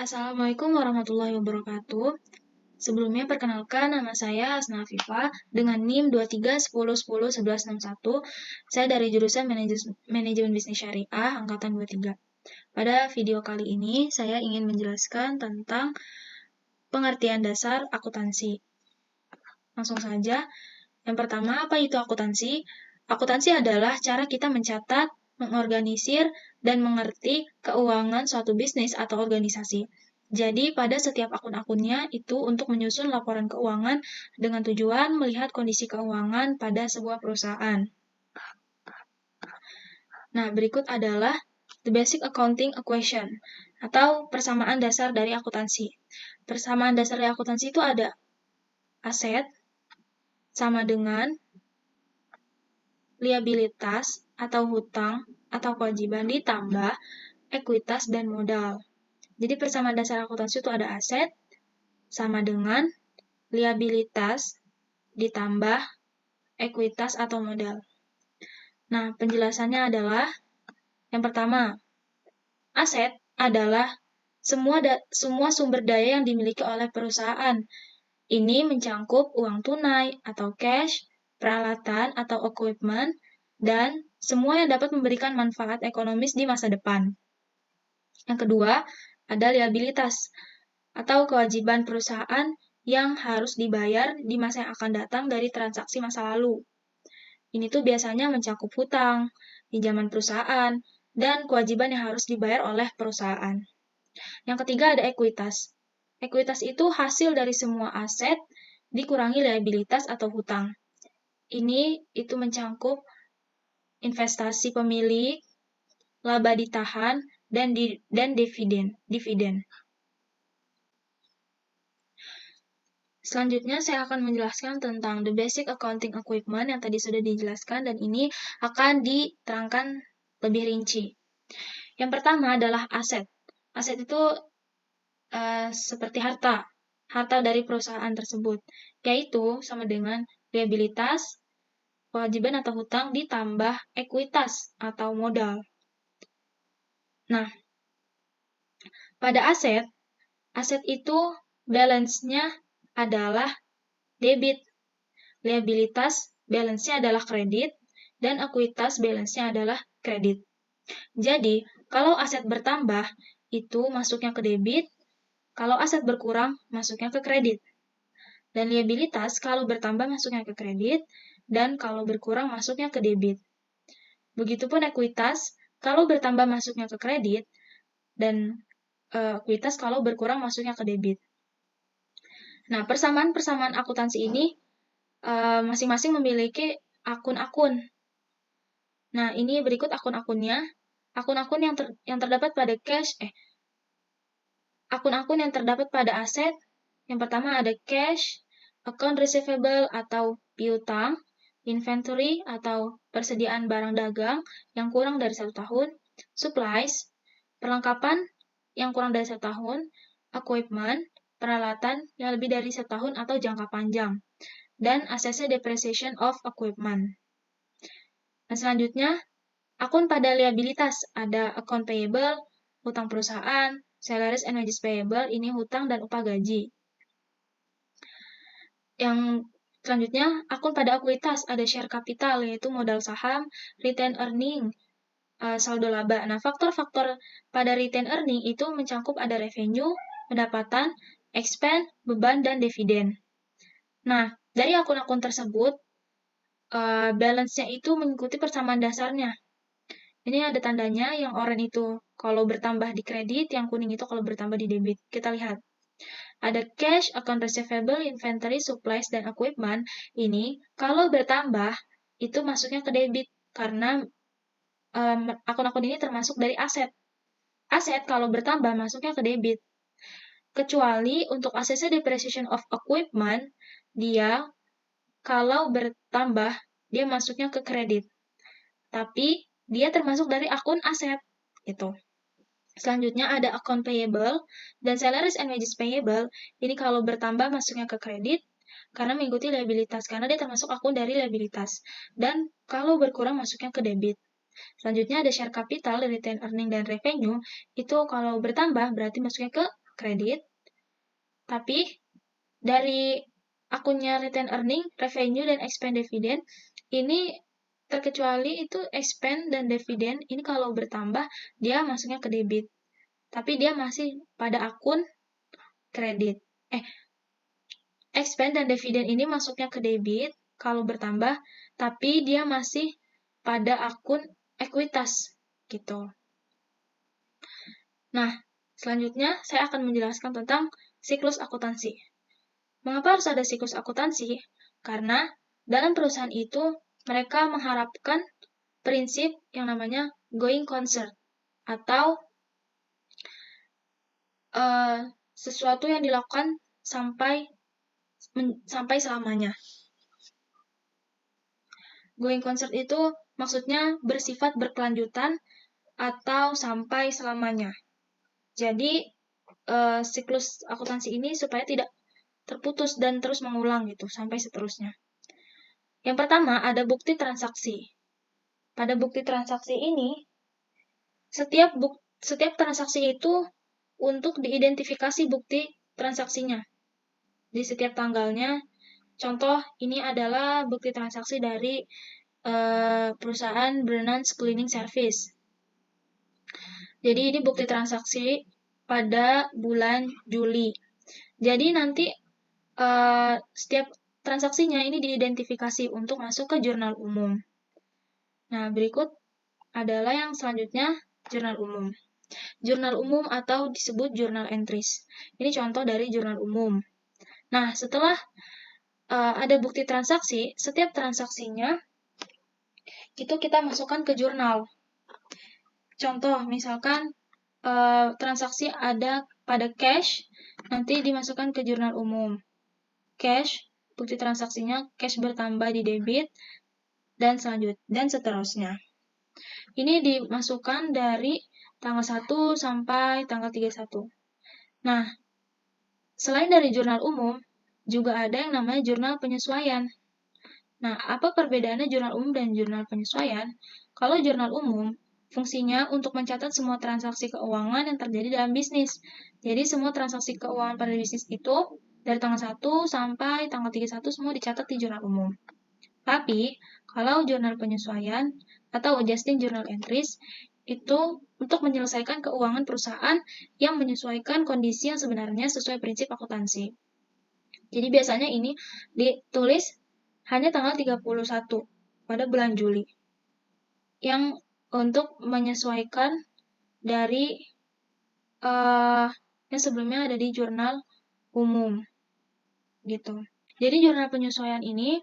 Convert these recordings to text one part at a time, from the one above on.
Assalamualaikum warahmatullahi wabarakatuh. Sebelumnya perkenalkan nama saya Hasna Afifah dengan NIM 2310101161. Saya dari jurusan Manajemen Bisnis Syariah angkatan 23. Pada video kali ini saya ingin menjelaskan tentang pengertian dasar akuntansi. Langsung saja. Yang pertama, apa itu akuntansi? Akuntansi adalah cara kita mencatat, mengorganisir, dan mengerti keuangan suatu bisnis atau organisasi. Jadi, pada setiap akun-akunnya itu untuk menyusun laporan keuangan dengan tujuan melihat kondisi keuangan pada sebuah perusahaan. Nah, berikut adalah the basic accounting equation atau persamaan dasar dari akuntansi. Persamaan dasar dari akuntansi itu ada aset sama dengan liabilitas atau hutang atau kewajiban ditambah ekuitas dan modal. Jadi persamaan dasar akuntansi itu ada aset sama dengan liabilitas ditambah ekuitas atau modal. Nah, penjelasannya adalah yang pertama, aset adalah semua sumber daya yang dimiliki oleh perusahaan. Ini mencakup uang tunai atau cash, peralatan atau equipment, dan semua yang dapat memberikan manfaat ekonomis di masa depan. Yang kedua, ada liabilitas atau kewajiban perusahaan yang harus dibayar di masa yang akan datang dari transaksi masa lalu. Ini tuh biasanya mencakup hutang, pinjaman perusahaan, dan kewajiban yang harus dibayar oleh perusahaan. Yang ketiga ada ekuitas. Ekuitas itu hasil dari semua aset dikurangi liabilitas atau hutang. Ini itu mencakup investasi pemilik, laba ditahan, dan dividen. Selanjutnya saya akan menjelaskan tentang the basic accounting equipment yang tadi sudah dijelaskan dan ini akan diterangkan lebih rinci. Yang pertama adalah aset. Aset itu seperti harta dari perusahaan tersebut, yaitu sama dengan liabilitas, kewajiban atau hutang ditambah ekuitas atau modal. Nah, pada aset itu balance-nya adalah debit, liabilitas balance-nya adalah kredit, dan ekuitas balance-nya adalah kredit. Jadi, kalau aset bertambah, itu masuknya ke debit, kalau aset berkurang, masuknya ke kredit. Dan liabilitas, kalau bertambah, masuknya ke kredit, dan kalau berkurang, masuknya ke debit. Begitupun ekuitas, kalau bertambah, masuknya ke kredit, dan ekuitas kalau berkurang, masuknya ke debit. Nah, persamaan-persamaan akuntansi ini masing-masing memiliki akun-akun. Nah, ini berikut akun-akunnya. Akun-akun yang terdapat pada akun-akun yang terdapat pada aset. Yang pertama ada cash, account receivable atau piutang, inventory atau persediaan barang dagang yang kurang dari 1 tahun, supplies, perlengkapan yang kurang dari 1 tahun, equipment, peralatan yang lebih dari 1 tahun atau jangka panjang, dan asset depreciation of equipment. Nah, selanjutnya, akun pada liabilitas ada account payable, hutang perusahaan, salaries and wages payable, ini hutang dan upah gaji. Yang selanjutnya, akun pada ekuitas ada share capital, yaitu modal saham, retained earning, saldo laba. Nah, faktor-faktor pada retained earning itu mencakup ada revenue, pendapatan, expense, beban, dan dividen. Nah, dari akun-akun tersebut, balance-nya itu mengikuti persamaan dasarnya. Ini ada tandanya, yang oranye itu kalau bertambah di kredit, yang kuning itu kalau bertambah di debit. Kita lihat. Ada cash, account receivable, inventory, supplies, dan equipment. Ini kalau bertambah, itu masuknya ke debit, karena akun-akun ini termasuk dari aset. Aset kalau bertambah, masuknya ke debit. Kecuali untuk asset depreciation of equipment, dia kalau bertambah, dia masuknya ke kredit. Tapi dia termasuk dari akun aset. Gitu. Selanjutnya ada account payable dan salaries and wages payable. Ini kalau bertambah masuknya ke kredit karena mengikuti liabilitas, karena dia termasuk akun dari liabilitas. Dan kalau berkurang masuknya ke debit. Selanjutnya ada share capital, retained earning, dan revenue. Itu kalau bertambah berarti masuknya ke kredit. Tapi dari akunnya retain earning, revenue, dan expand dividend, ini terkecuali itu expand dan dividen, ini kalau bertambah, dia masuknya ke debit. Tapi dia masih pada akun kredit. Expand dan dividen ini masuknya ke debit kalau bertambah, tapi dia masih pada akun ekuitas, gitu. Nah, selanjutnya saya akan menjelaskan tentang siklus akuntansi. Mengapa harus ada siklus akuntansi? Karena dalam perusahaan itu mereka mengharapkan prinsip yang namanya going concern atau sesuatu yang dilakukan sampai selamanya. Going concern itu maksudnya bersifat berkelanjutan atau sampai selamanya. Jadi siklus akuntansi ini supaya tidak terputus dan terus mengulang gitu sampai seterusnya. Yang pertama ada bukti transaksi. Pada bukti transaksi ini setiap transaksi itu untuk diidentifikasi bukti transaksinya di setiap tanggalnya. Contoh ini adalah bukti transaksi dari perusahaan Brennan's Cleaning Service. Jadi ini bukti transaksi pada bulan Juli. Jadi nanti setiap transaksinya ini diidentifikasi untuk masuk ke jurnal umum. Nah, berikut adalah yang selanjutnya, jurnal umum. Jurnal umum atau disebut jurnal entries. Ini contoh dari jurnal umum. Nah, setelah ada bukti transaksi, setiap transaksinya itu kita masukkan ke jurnal. Contoh, misalkan transaksi ada pada cash, nanti dimasukkan ke jurnal umum. Cash, bukti transaksinya cash bertambah di debit, dan seterusnya. Ini dimasukkan dari tanggal 1 sampai tanggal 31. Nah, selain dari jurnal umum, juga ada yang namanya jurnal penyesuaian. Nah, apa perbedaannya jurnal umum dan jurnal penyesuaian? Kalau jurnal umum, fungsinya untuk mencatat semua transaksi keuangan yang terjadi dalam bisnis. Jadi, semua transaksi keuangan pada bisnis itu dari tanggal 1 sampai tanggal 31 semua dicatat di jurnal umum. Tapi, kalau jurnal penyesuaian atau adjusting journal entries, itu untuk menyelesaikan keuangan perusahaan yang menyesuaikan kondisi yang sebenarnya sesuai prinsip akuntansi. Jadi, biasanya ini ditulis hanya tanggal 31 pada bulan Juli. Yang untuk menyesuaikan dari yang sebelumnya ada di jurnal umum. Gitu. Jadi, jurnal penyesuaian ini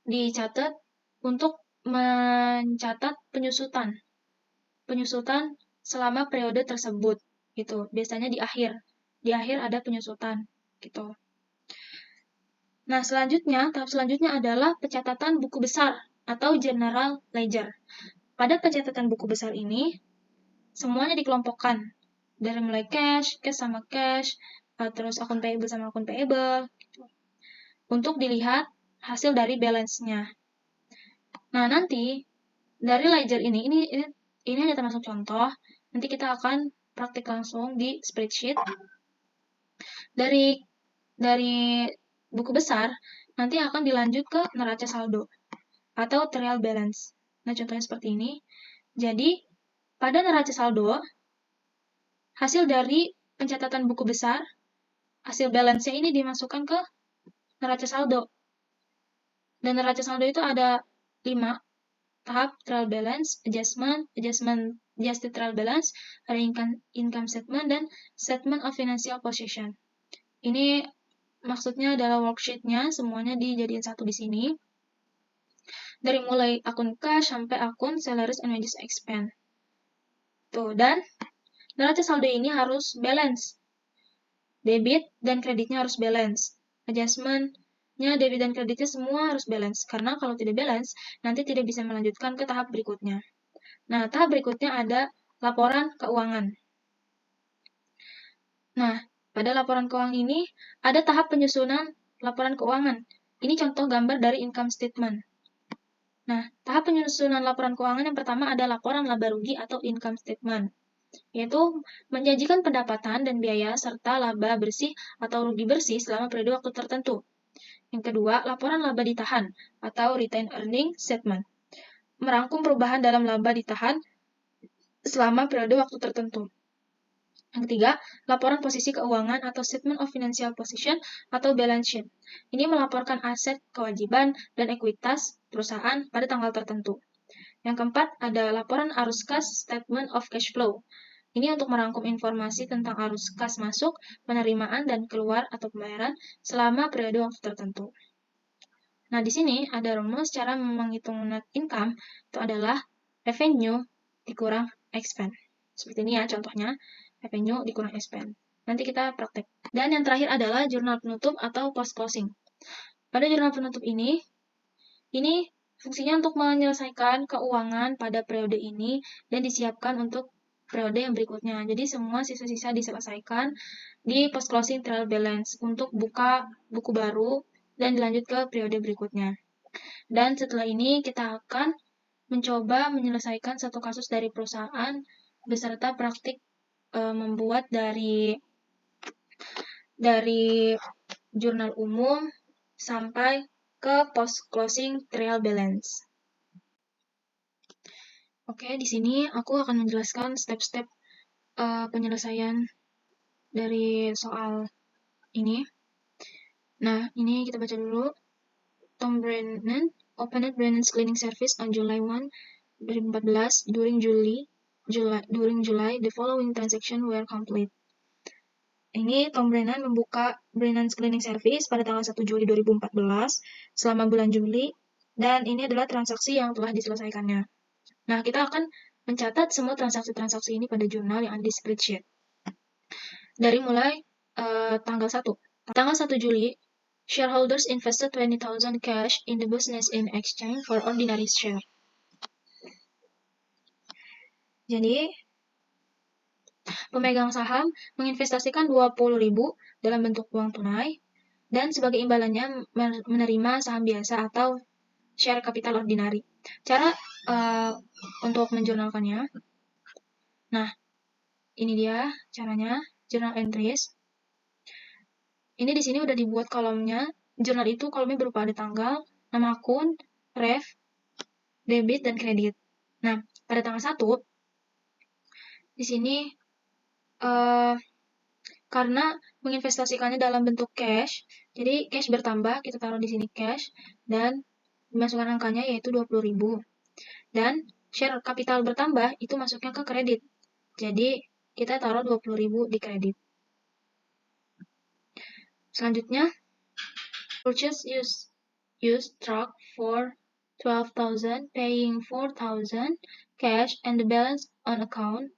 dicatat untuk mencatat penyusutan selama periode tersebut gitu. Biasanya di akhir ada penyusutan gitu. Nah, tahap selanjutnya adalah pencatatan buku besar atau general ledger. Pada pencatatan buku besar ini semuanya dikelompokkan dari mulai cash sama cash, terus akun payable sama akun payable gitu. Untuk dilihat hasil dari balance-nya. Nah, nanti dari ledger ini hanya termasuk contoh. Nanti kita akan praktik langsung di spreadsheet. Dari buku besar, nanti akan dilanjut ke neraca saldo atau trial balance. Nah, contohnya seperti ini. Jadi, pada neraca saldo, hasil dari pencatatan buku besar, hasil balance-nya ini dimasukkan ke neraca saldo. Dan neraca saldo itu ada 5 tahap: trial balance, adjusted trial balance, ada income statement, dan statement of financial position. Ini maksudnya adalah worksheet-nya, semuanya dijadiin satu di sini. Dari mulai akun cash sampai akun salaries and wages expense. Tuh, dan neraca saldo ini harus balance. Debit dan kreditnya harus balance. Adjustment-nya, debit dan kreditnya semua harus balance. Karena kalau tidak balance, nanti tidak bisa melanjutkan ke tahap berikutnya. Nah, tahap berikutnya ada laporan keuangan. Nah, pada laporan keuangan ini ada tahap penyusunan laporan keuangan. Ini contoh gambar dari income statement. Nah, tahap penyusunan laporan keuangan yang pertama ada laporan laba rugi atau income statement. yaitu menjanjikan pendapatan dan biaya serta laba bersih atau rugi bersih selama periode waktu tertentu. Yang kedua, laporan laba ditahan atau retained earning statement, merangkum perubahan dalam laba ditahan selama periode waktu tertentu. Yang ketiga, laporan posisi keuangan atau statement of financial position atau balance sheet. Ini melaporkan aset, kewajiban, dan ekuitas perusahaan pada tanggal tertentu. Yang keempat, ada laporan arus kas statement of cash flow. Ini untuk merangkum informasi tentang arus kas masuk, penerimaan, dan keluar atau pembayaran selama periode waktu tertentu. Nah, di sini ada rumus cara menghitung net income, itu adalah revenue dikurang expense. Seperti ini ya contohnya, revenue dikurang expense. Nanti kita praktek. Dan yang terakhir adalah jurnal penutup atau post closing. Pada jurnal penutup ini fungsinya untuk menyelesaikan keuangan pada periode ini dan disiapkan untuk periode yang berikutnya. Jadi semua sisa-sisa diselesaikan di post closing trial balance untuk buka buku baru dan dilanjut ke periode berikutnya. Dan setelah ini kita akan mencoba menyelesaikan satu kasus dari perusahaan beserta praktik membuat dari jurnal umum sampai ke post closing trial balance. Oke, di sini aku akan menjelaskan step-step penyelesaian dari soal ini. Nah, ini kita baca dulu. Tom Brennan opened Brennan's cleaning service on July 1, 2014. During July, the following transactions were complete. Ini Tom Brennan membuka Brennan's cleaning service pada tanggal 1 Juli 2014 selama bulan Juli, dan ini adalah transaksi yang telah diselesaikannya. Nah, kita akan mencatat semua transaksi-transaksi ini pada jurnal yang ada di spreadsheet. Dari mulai tanggal 1. Tanggal 1 Juli, shareholders invested 20,000 cash in the business in exchange for ordinary share. Jadi, pemegang saham menginvestasikan 20.000 dalam bentuk uang tunai dan sebagai imbalannya menerima saham biasa atau share capital ordinary. Cara untuk menjurnalkannya. Nah, ini dia caranya, journal entries. Ini di sini udah dibuat kolomnya. Jurnal itu kolomnya berupa ada tanggal, nama akun, ref, debit, dan kredit. Nah, pada tanggal 1, di sini karena menginvestasikannya dalam bentuk cash, jadi cash bertambah, kita taruh di sini cash, dan dimasukkan angkanya yaitu 20.000. Dan share capital bertambah, itu masuknya ke kredit. Jadi, kita taruh 20.000 di kredit. Selanjutnya, purchase used truck for 12,000, paying 4,000 cash and the balance on account.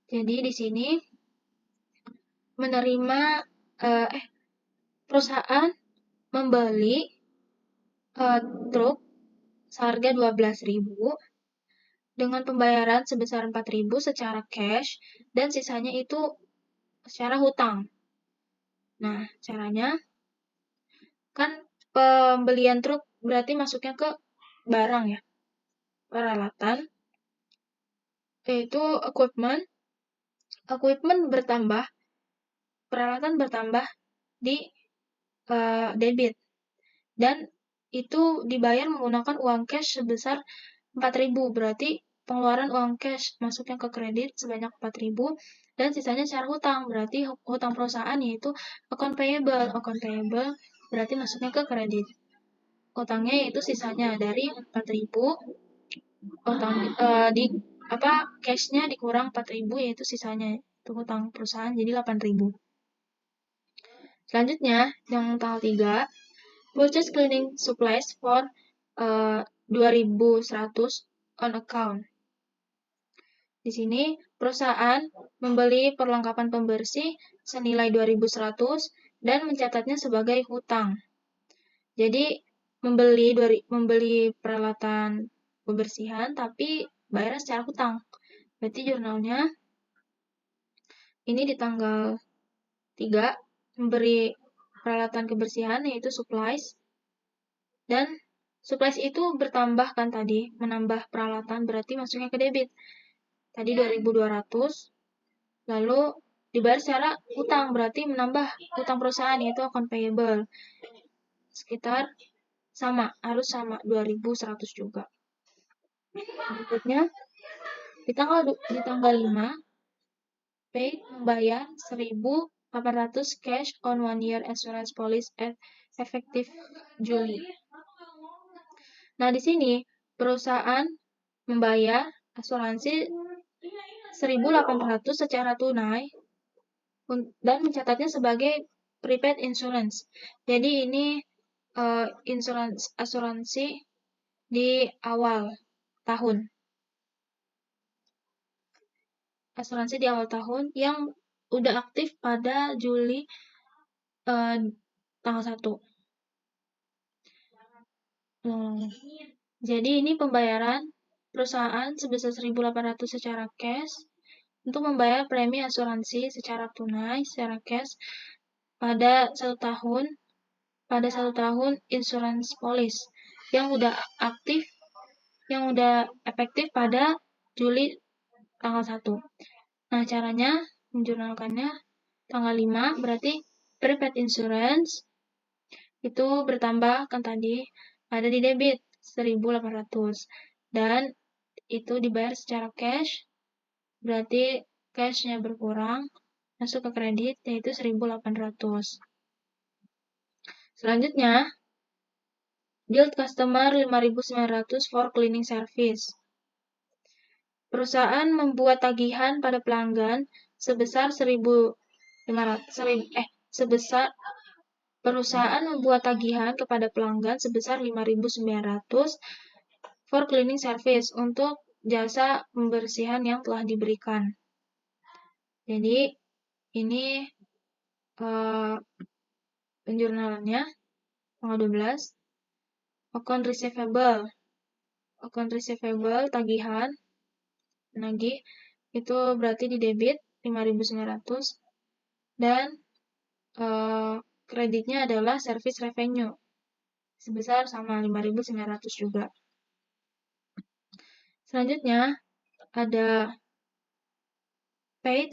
Jadi di sini menerima perusahaan membeli truk seharga 12.000 dengan pembayaran sebesar 4.000 secara cash dan sisanya itu secara hutang. Nah, caranya kan pembelian truk berarti masuknya ke barang ya, peralatan, yaitu equipment bertambah, peralatan bertambah di debit, dan itu dibayar menggunakan uang cash sebesar 4.000, berarti pengeluaran uang cash masuknya ke kredit sebanyak 4.000 dan sisanya secara hutang, berarti hutang perusahaan yaitu account payable berarti masuknya ke kredit. Hutangnya yaitu sisanya dari 4.000 cashnya dikurang 4.000 yaitu sisanya itu hutang perusahaan jadi 8.000. Selanjutnya yang tanggal 3, purchase cleaning supplies for 2.100 on account. Di sini perusahaan membeli perlengkapan pembersih senilai 2.100 dan mencatatnya sebagai hutang. Jadi membeli peralatan pembersihan tapi bayarnya secara hutang. Berarti jurnalnya ini di tanggal 3 memberi peralatan kebersihan yaitu supplies, dan supplies itu bertambah kan tadi, menambah peralatan berarti masuknya ke debit. Tadi 2.200 Lalu dibayar secara utang, berarti menambah utang perusahaan, yaitu account payable. Sekitar sama, harus sama, 2.100 juga. Berikutnya, di tanggal 5, paid membayar 1.800 cash on 1 year assurance policy effective Juli. Nah, di sini perusahaan membayar asuransi 1.800 secara tunai dan mencatatnya sebagai prepaid insurance. Jadi ini asuransi di awal tahun. Asuransi di awal tahun yang udah aktif pada Juli tanggal 1. Jadi ini pembayaran perusahaan sebesar 1.800 secara cash untuk membayar premi asuransi secara tunai, secara cash pada 1 tahun insurance policy yang udah aktif, yang udah efektif pada Juli tanggal 1. Nah, caranya menjurnalkannya tanggal 5, berarti prepaid insurance itu bertambah kan tadi ada di debit 1.800 dan itu dibayar secara cash, berarti cash-nya berkurang, masuk ke kredit yaitu 1.800. Selanjutnya, billed customer 5.900 for cleaning service. Perusahaan membuat tagihan pada pelanggan sebesar 1.500 Perusahaan membuat tagihan kepada pelanggan sebesar 5.900 for cleaning service untuk jasa pembersihan yang telah diberikan. Jadi ini penjurnalannya tanggal 12. Account receivable tagihan menagih itu berarti di debit 5.900 dan kreditnya adalah service revenue sebesar sama 5.900 juga. Selanjutnya ada paid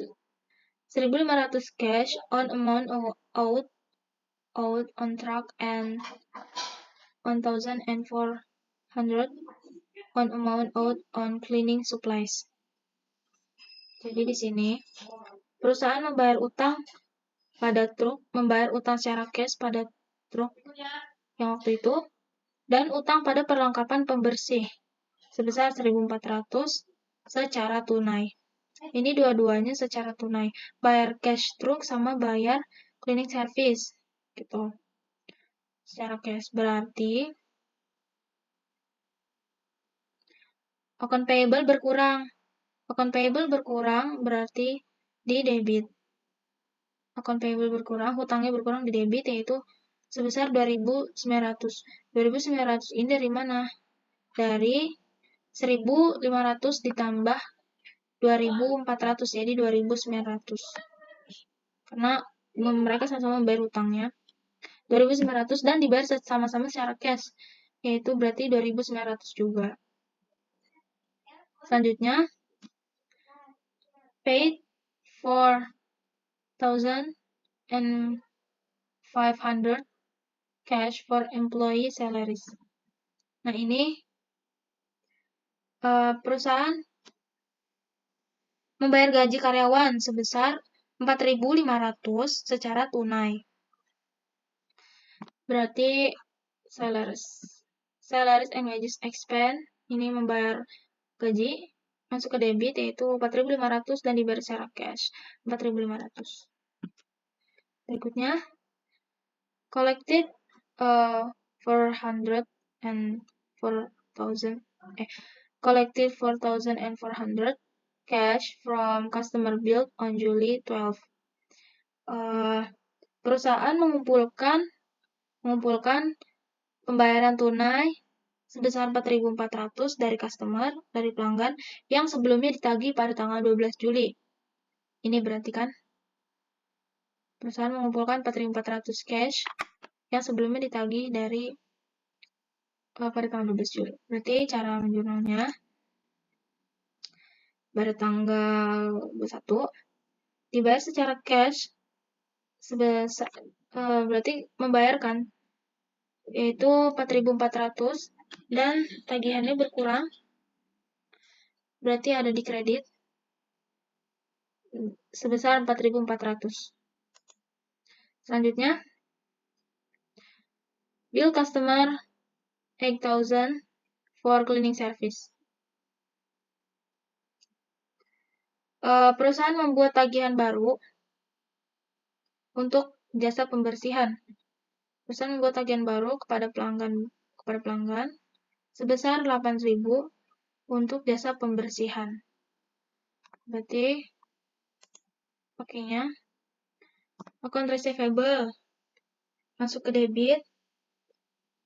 1.500 cash on amount owed on truck and 1.400 on amount owed on cleaning supplies. Jadi di sini perusahaan membayar utang secara cash pada truk yang waktu itu dan utang pada perlengkapan pembersih sebesar 1.400 secara tunai. Ini dua-duanya secara tunai, bayar cash truk sama bayar cleaning service gitu. Secara cash berarti account payable berkurang. Account payable berkurang berarti di debit. Account payable berkurang, hutangnya berkurang di debit yaitu sebesar 2.900. 2.900 ini dari mana? Dari 1.500 ditambah 2.400, jadi 2.900. Karena mereka sama-sama membayar hutangnya 2.900 dan dibayar sama-sama secara cash, yaitu berarti 2.900 juga. Selanjutnya, paid 4.500 cash for employee salaries. Nah, ini perusahaan membayar gaji karyawan sebesar 4.500 secara tunai. Berarti salaries and wages expense ini membayar gaji masuk ke debit yaitu 4.500 dan dibayar secara cash 4.500. Berikutnya collected 4,000 and 4,000 cash from customer billed on July 12. Perusahaan mengumpulkan pembayaran tunai sebesar 4.400 dari pelanggan yang sebelumnya ditagih pada tanggal 12 Juli. Ini berarti kan perusahaan mengumpulkan 4.400 cash yang sebelumnya ditagih pada tanggal 12 Juli. Berarti cara menjurnalnya pada tanggal 21 dibayar secara cash sebesar berarti membayarkan yaitu 4.400 dan tagihannya berkurang berarti ada di kredit sebesar 4.400. Selanjutnya bill customer 8,000 for cleaning service. Perusahaan membuat tagihan baru untuk jasa pembersihan. Perusahaan membuat tagihan baru kepada pelanggan sebesar 8.000 untuk jasa pembersihan. Berarti pakainya account receivable masuk ke debit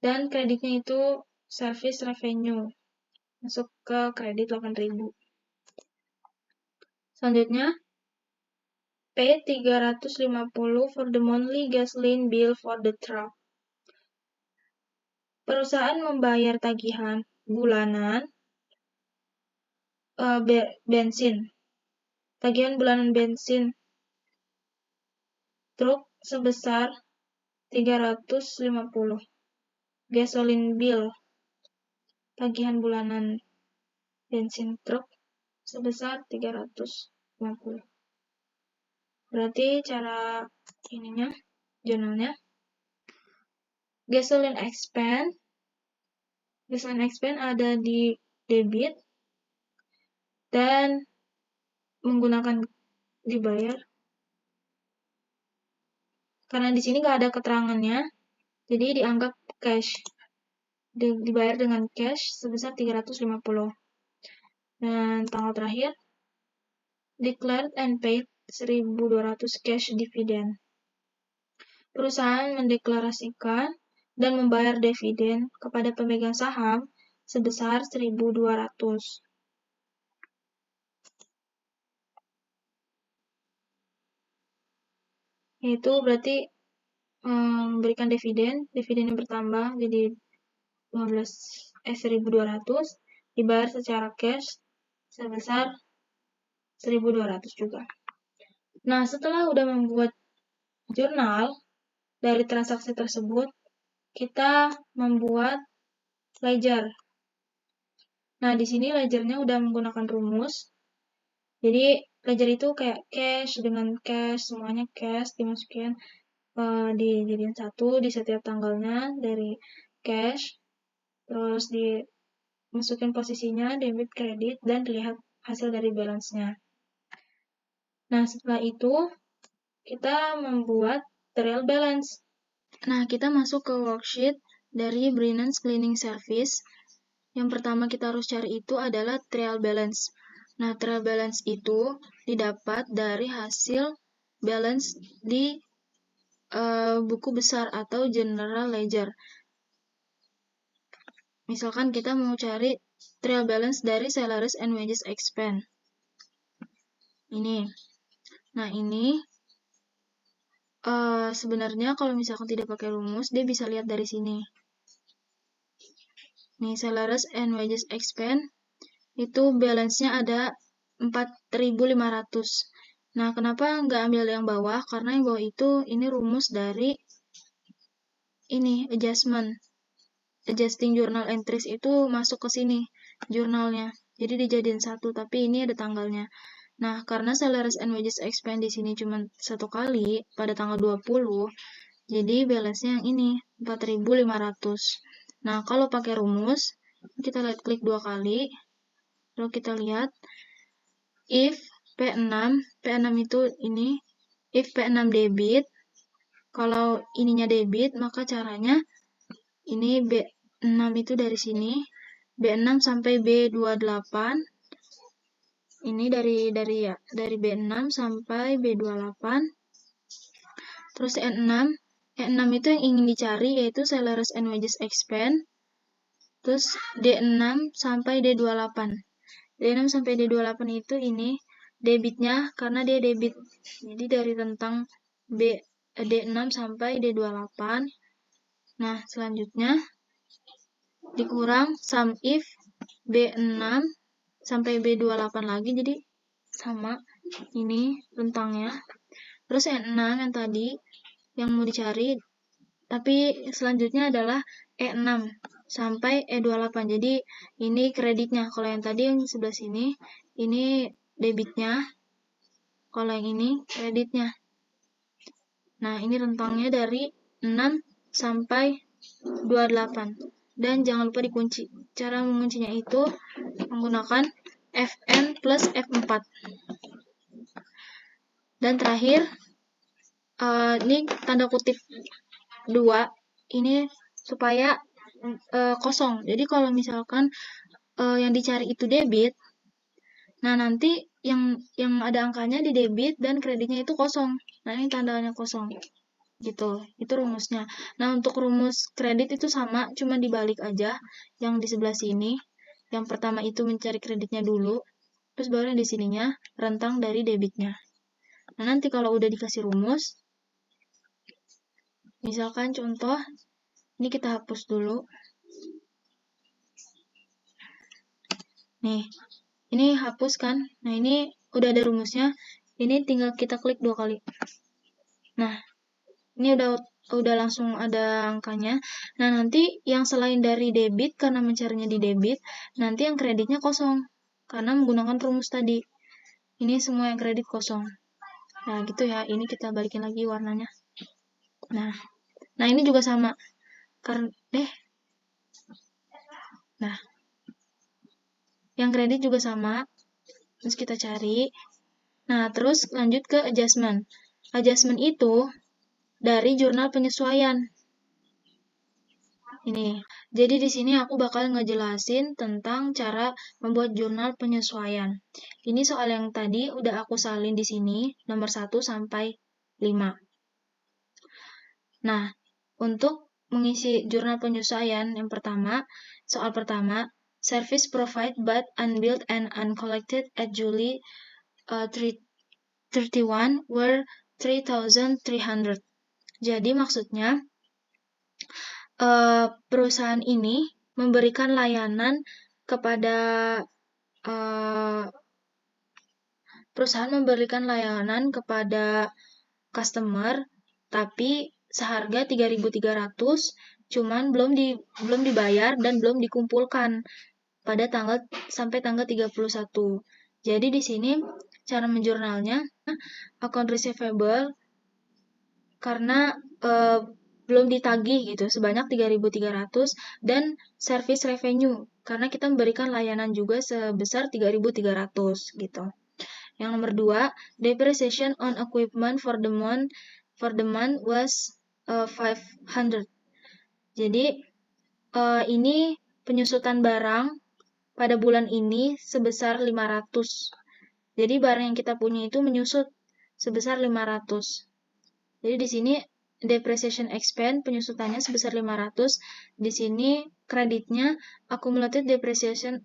dan kreditnya itu service revenue masuk ke kredit 8.000. Selanjutnya pay 350 for the monthly gasoline bill for the truck. Perusahaan membayar tagihan bulanan bensin. Tagihan bulanan bensin truk sebesar 350. Gasoline bill. Tagihan bulanan bensin truk sebesar 350. Berarti cara ininya, jurnalnya. Gasoline expense ada di debit dan menggunakan dibayar. Karena di sini nggak ada keterangannya, jadi dianggap cash. Dibayar dengan cash sebesar 350. Dan tanggal terakhir, declared and paid 1.200 cash dividend. Perusahaan mendeklarasikan dan membayar dividen kepada pemegang saham sebesar 1.200. Yaitu berarti memberikan dividen yang bertambah jadi 1.200 dibayar secara cash sebesar 1.200 juga. Nah, setelah udah membuat jurnal dari transaksi tersebut, kita membuat ledger. Nah, di sini ledgernya udah menggunakan rumus. Jadi, ledger itu kayak cash dengan cash, semuanya cash dimasukin dijadiin satu di setiap tanggalnya dari cash, terus dimasukin posisinya debit, kredit, dan dilihat hasil dari balance-nya. Nah, setelah itu kita membuat trial balance. Nah, kita masuk ke worksheet dari Brennan's Cleaning Service. Yang pertama kita harus cari itu adalah trial balance. Nah, trial balance itu didapat dari hasil balance di buku besar atau general ledger. Misalkan kita mau cari trial balance dari salaries and wages expense. Ini. Nah, ini sebenarnya kalau misalkan tidak pakai rumus, dia bisa lihat dari sini. Nih, salaries and wages expense itu balance-nya ada 4.500. Nah, kenapa nggak ambil yang bawah? Karena yang bawah itu ini rumus dari ini adjusting journal entries itu masuk ke sini jurnalnya. Jadi dijadiin satu, tapi ini ada tanggalnya. Nah, karena salaries and wages expense di sini cuma satu kali pada tanggal 20, jadi balance-nya yang ini 4.500. Nah, kalau pakai rumus, kita klik 2 kali. Lalu kita lihat if P6 itu ini, if P6 debit, kalau ininya debit, maka caranya ini B6 itu dari sini, B6 sampai B28, ini dari B6 sampai B28, terus E6 itu yang ingin dicari yaitu salaries and wages expense, terus D6 sampai D28. D6 sampai D28 itu ini debitnya karena dia debit. Jadi dari rentang D6 sampai D28. Nah, selanjutnya dikurang sum if B6 sampai B28 lagi, jadi sama Ini rentangnya. Terus E6 yang tadi yang mau dicari, tapi selanjutnya adalah E6 sampai E28. Jadi ini kreditnya. Kalau yang tadi yang sebelah sini, ini debitnya. Kalau yang ini kreditnya. Nah, ini rentangnya dari 6 sampai 28. Dan jangan lupa dikunci. Cara menguncinya itu menggunakan Fn plus F4. Dan terakhir, ini tanda kutip 2, ini supaya kosong. Jadi kalau misalkan yang dicari itu debit, nah nanti yang ada angkanya di debit dan kreditnya itu kosong. Nah, ini tandanya kosong. Gitu. Itu rumusnya. Nah, untuk rumus kredit itu sama, cuma dibalik aja yang di sebelah sini. Yang pertama itu mencari kreditnya dulu, terus baru yang di sininya rentang dari debitnya. Nah, nanti kalau udah dikasih rumus, misalkan contoh, ini kita hapus dulu. Nih, ini hapus kan? Nah, ini udah ada rumusnya. Ini tinggal kita klik 2 kali. Nah, ini udah langsung ada angkanya. Nah, nanti yang selain dari debit, karena mencarinya di debit, nanti yang kreditnya kosong. Karena menggunakan rumus tadi. Ini semua yang kredit kosong. Nah, gitu ya. Ini kita balikin lagi warnanya. Nah ini juga sama. Nah, yang kredit juga sama. Terus kita cari. Nah, terus lanjut ke adjustment. Adjustment itu dari jurnal penyesuaian. Ini. Jadi di sini aku bakal ngejelasin tentang cara membuat jurnal penyesuaian. Ini soal yang tadi udah aku salin di sini, nomor 1 sampai 5. Nah, untuk mengisi jurnal penyesuaian yang pertama, soal pertama, service provided but unbilled and uncollected at July 31 were 3,300. Jadi maksudnya perusahaan ini memberikan layanan kepada customer, tapi seharga 3.300, cuman belum dibayar dan belum dikumpulkan pada sampai tanggal 31. Jadi di sini cara menjurnalnya account receivable karena belum ditagih gitu sebanyak 3.300 dan service revenue karena kita memberikan layanan juga sebesar 3.300 gitu. Yang nomor 2, depreciation on equipment for the month was 500. Jadi ini penyusutan barang pada bulan ini sebesar 500. Jadi barang yang kita punya itu menyusut sebesar 500. Jadi di sini depreciation expense penyusutannya sebesar 500. Di sini kreditnya accumulated depreciation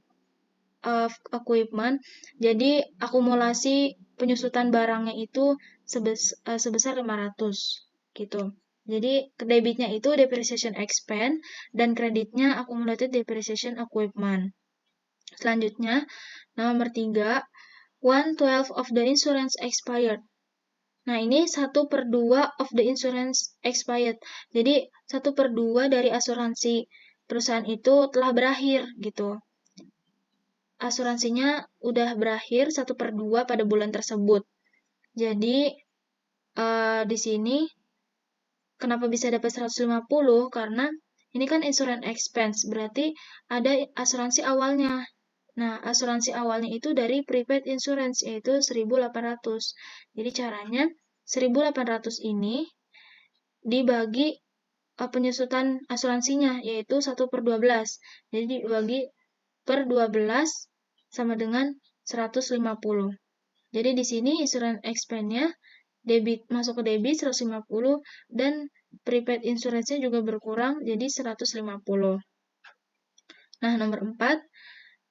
of equipment. Jadi akumulasi penyusutan barangnya itu sebesar 500 gitu. Jadi debitnya itu depreciation expense dan kreditnya accumulated depreciation equipment. Selanjutnya, nomor 3, 1/12 of the insurance expired. Nah, ini 1/2 of the insurance expired. Jadi, 1/2 dari asuransi perusahaan itu telah berakhir, gitu. Asuransinya udah berakhir 1/2 pada bulan tersebut. Jadi, di sini, kenapa bisa dapat 150? Karena ini kan insurance expense, berarti ada asuransi awalnya. Nah, asuransi awalnya itu dari prepaid insurance, yaitu 1.800. Jadi caranya, 1.800 ini dibagi penyusutan asuransinya, yaitu 1/12. Jadi dibagi per 12 sama dengan 150. Jadi di sini insurance expense-nya masuk ke debit 150 dan prepaid insurance-nya juga berkurang jadi 150. Nah, nomor 4,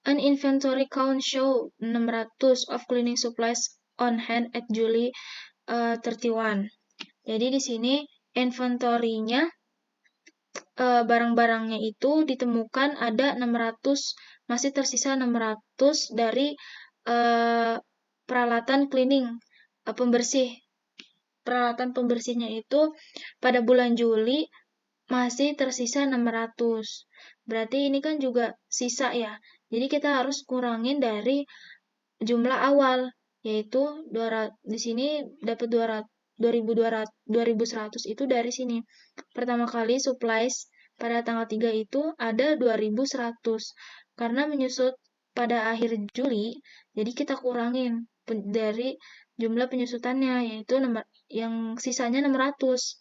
an inventory count show 600 of cleaning supplies on hand at July 31. Jadi di sini inventory-nya barang-barangnya itu ditemukan ada 600, masih tersisa 600 dari peralatan cleaning, pembersih. Peralatan pembersihnya itu pada bulan Juli masih tersisa 600. Berarti ini kan juga sisa ya. Jadi kita harus kurangin dari jumlah awal, yaitu 200, di sini dapat 2100 itu dari sini. Pertama kali supplies pada tanggal 3 itu ada 2100. Karena menyusut pada akhir Juli, jadi kita kurangin dari jumlah penyusutannya, yaitu yang sisanya 600.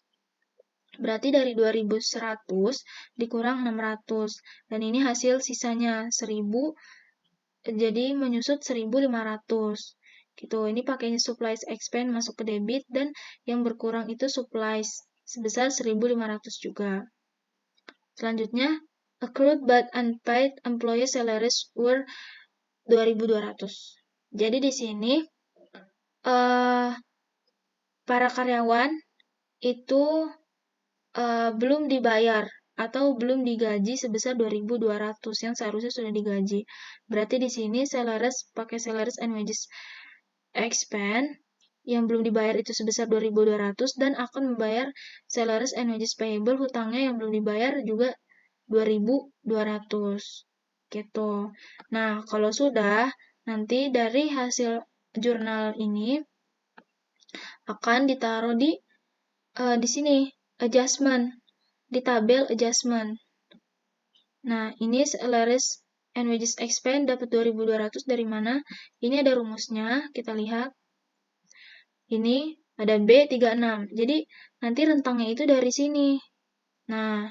Berarti dari 2100 dikurang 600. Dan ini hasil sisanya 1000, jadi menyusut 1500. Gitu. Ini pakainya supplies expense masuk ke debit, dan yang berkurang itu supplies sebesar 1500 juga. Selanjutnya, accrued but unpaid employee salaries were 2200. Jadi di sini para karyawan itu belum dibayar atau belum digaji sebesar 2200 yang seharusnya sudah digaji. Berarti di sini salaries pakai salaries and wages expense yang belum dibayar itu sebesar 2200 dan akan membayar salaries and wages payable hutangnya yang belum dibayar juga 2200 gitu. Nah, kalau sudah, nanti dari hasil jurnal ini akan ditaruh di sini adjustment, di tabel adjustment. Nah, ini salaries and wages expense dapat 2200 dari mana? Ini ada rumusnya, kita lihat. Ini ada B36. Jadi, nanti rentangnya itu dari sini. Nah,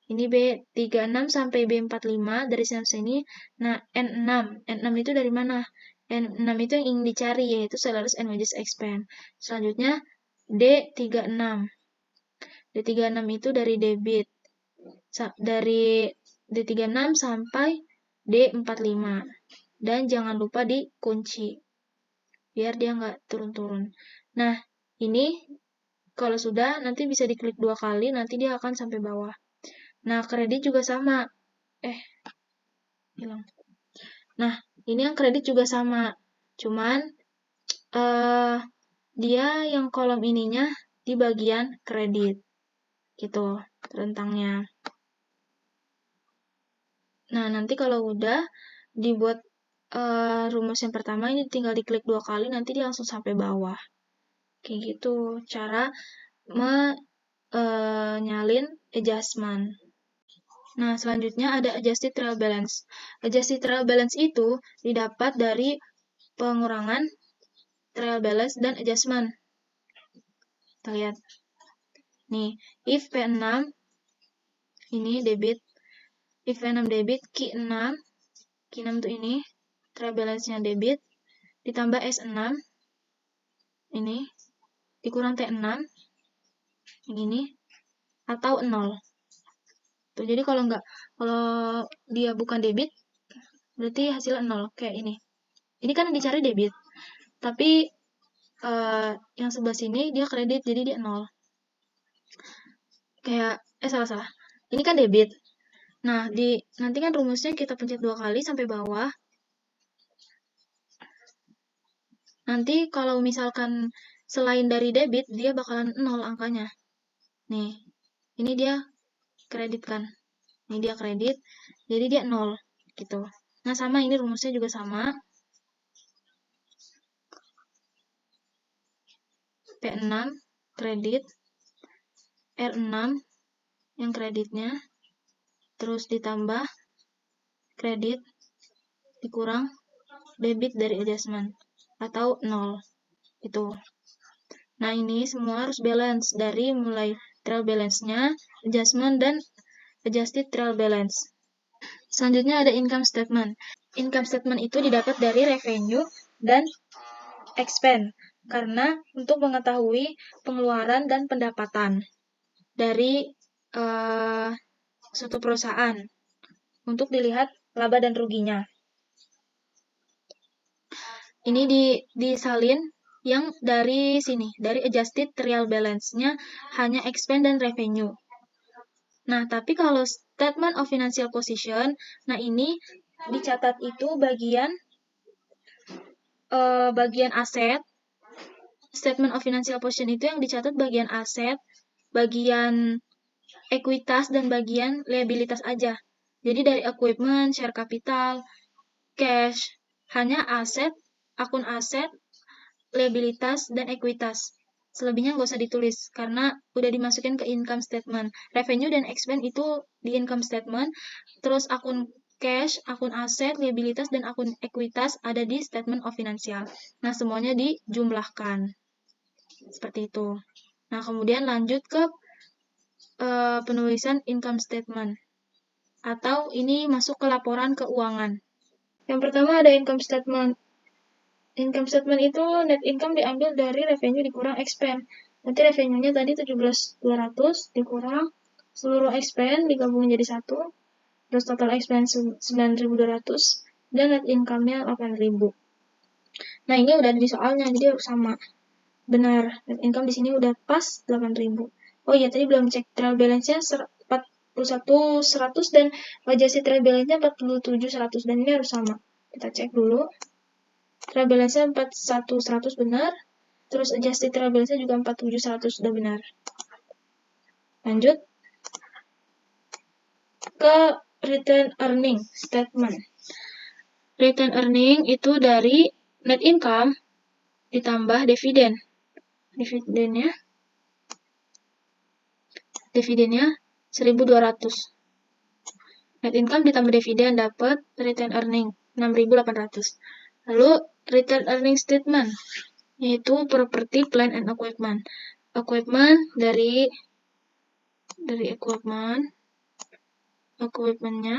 ini B36 sampai B45 dari sini. Nah, N6 itu dari mana? N6 itu yang ingin dicari, yaitu salaries and wages expense. Selanjutnya, D36. D36 itu dari debit. Dari D36 sampai D45. Dan jangan lupa dikunci, biar dia nggak turun-turun. Nah, ini kalau sudah, nanti bisa diklik 2 kali, nanti dia akan sampai bawah. Nah, kredit juga sama. Hilang. Nah, ini yang kredit juga sama. Cuman, dia yang kolom ininya di bagian kredit. Gitu, rentangnya. Nah, nanti kalau udah dibuat rumus yang pertama, ini tinggal diklik 2 kali, nanti dia langsung sampai bawah. Kayak gitu, cara nyalin adjustment. Nah, selanjutnya ada adjusted trial balance. Adjusted trial balance itu didapat dari pengurangan trial balance dan adjustment. Kita lihat. Nih, if P6 ini debit, if P6 debit, Q6 tuh ini, trial balance-nya debit, ditambah S6, ini, dikurang T6, yang ini, atau 0. Tuh, jadi kalau dia bukan debit, berarti hasilnya 0, kayak ini. Ini kan dicari debit, tapi yang sebelah sini dia kredit, jadi dia 0. Kayak, salah. Ini kan debit. Nah, nanti kan rumusnya kita pencet 2 kali sampai bawah. Nanti kalau misalkan selain dari debit, dia bakalan 0 angkanya. Nih, ini dia kredit kan. Ini dia kredit, jadi dia 0 gitu. Nah, sama ini rumusnya juga sama. P6 kredit, R6 yang kreditnya, terus ditambah kredit, dikurang debit dari adjustment, atau 0. Itu. Nah, ini semua harus balance dari mulai trial balance-nya, adjustment, dan adjusted trial balance. Selanjutnya ada income statement. Income statement itu didapat dari revenue dan expense, karena untuk mengetahui pengeluaran dan pendapatan dari suatu perusahaan untuk dilihat laba dan ruginya. Ini disalin yang dari sini, dari adjusted trial balance-nya hanya expense dan revenue. Nah, tapi kalau statement of financial position, nah ini dicatat itu bagian bagian aset. Statement of financial position itu yang dicatat bagian aset, bagian ekuitas, dan bagian liabilitas aja. Jadi dari equipment, share capital, cash, hanya aset, akun aset, liabilitas, dan ekuitas. Selebihnya nggak usah ditulis, karena udah dimasukin ke income statement. Revenue dan expense itu di income statement, terus akun cash, akun aset, liabilitas, dan akun ekuitas ada di statement of financial. Nah, semuanya dijumlahkan. Seperti itu. Nah, kemudian lanjut ke penulisan income statement. Atau ini masuk ke laporan keuangan. Yang pertama ada income statement. Income statement itu net income diambil dari revenue dikurang expense. Nanti revenue-nya tadi 17.200 dikurang seluruh expense digabung jadi satu, terus total expense 9.200 dan net income-nya 8.000. Nah, ini udah di soalnya, jadi harus sama. Benar, net income di sini udah pas 8.000. Oh iya, tadi belum cek trial balance-nya 41.100 dan adjusted trial balance-nya 47.100 dan ini harus sama. Kita cek dulu. Trial balance-nya 41.100 benar, terus adjusted trial balance-nya juga 47.100 sudah benar. Lanjut ke return earning statement. Return earning itu dari net income ditambah dividen. Dividennya 1.200. Net income ditambah dividen dapat return earning 6.800. Lalu return earning statement yaitu property, plant and equipment. Equipment dari equipment-nya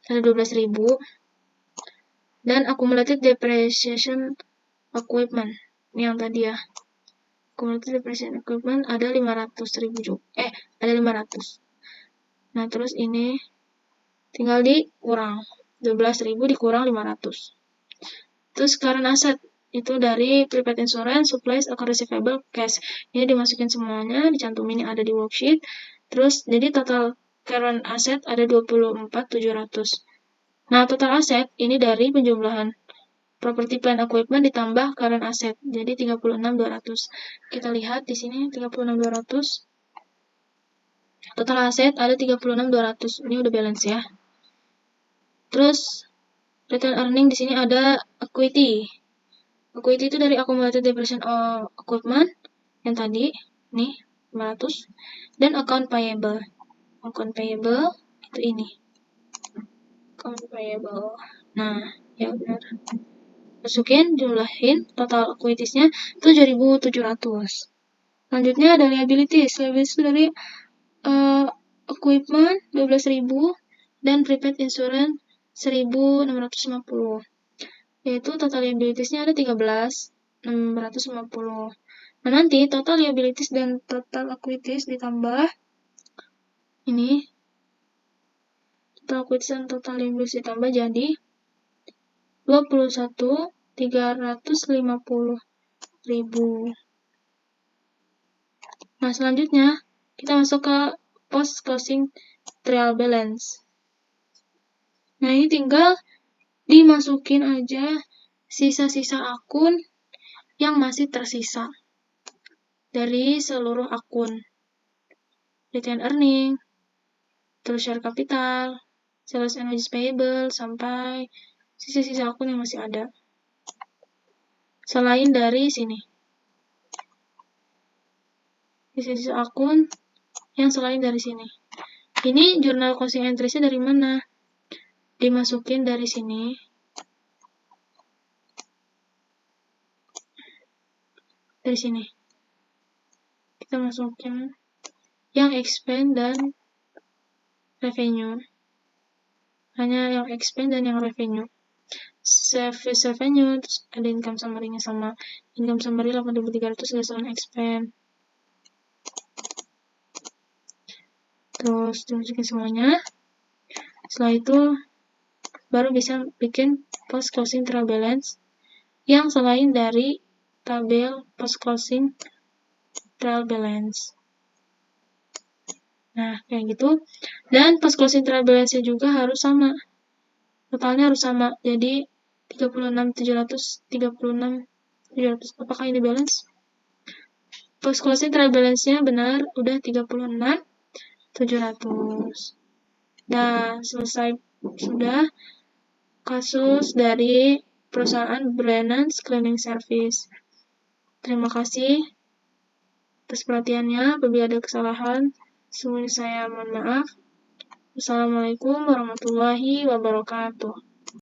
ada 12.000 dan accumulated depreciation equipment yang tadi ya. Accumulated depreciation equipment ada 500.000 juga. Ada 500. Nah, terus ini tinggal dikurang. 12.000 dikurang 500. Terus current asset itu dari prepaid insurance, supplies, account receivable, cash. Ini dimasukin semuanya, dicantumin yang ada di worksheet. Terus jadi total current asset ada 24.700. Nah, total asset ini dari penjumlahan property, plant, equipment ditambah current asset. Jadi 36.200. Kita lihat di sini 36.200. Total aset ada 36.200. Ini udah balance ya. Terus return earning di sini ada equity. Equity itu dari accumulated depreciation equipment yang tadi, nih 500, dan account payable. Account payable itu ini. Account payable. Nah, ya benar. Masukin, jumlahin total equities-nya 7.700. Selanjutnya ada liabilities. Liabilities itu dari equipment 12.000 dan prepaid insurance 1.650. Yaitu total liabilities-nya ada 13.650. Nah, nanti total liabilities dan total equities ditambah ini. Total equities dan total liabilities ditambah jadi 21.350.000. Nah, selanjutnya kita masuk ke post closing trial balance. Nah, ini tinggal dimasukin aja sisa-sisa akun yang masih tersisa dari seluruh akun. Return earning, terus share capital, sales and wages payable, sampai sisa-sisa akun yang masih ada. Selain dari sini. Sisa-sisa akun yang selain dari sini. Ini jurnal closing entries-nya dari mana? Dimasukin dari sini. Dari sini. Kita masukin yang expense dan revenue. Hanya yang expense dan yang revenue. Service revenue, terus ada income summary-nya sama income summary 8.300 less on expense. Terus dimasukin semuanya. Setelah itu baru bisa bikin post closing trial balance yang selain dari tabel post closing trial balance. Nah, kayak gitu. Dan post closing trial balance-nya juga harus sama. Totalnya harus sama. Jadi 36.700. Apakah ini balance? Post closing trial balance-nya benar, udah 36.700. Nah, selesai sudah kasus dari perusahaan Brennan's Cleaning Service. Terima kasih atas perhatiannya. Apabila ada kesalahan, semuanya saya mohon maaf. Wassalamualaikum warahmatullahi wabarakatuh.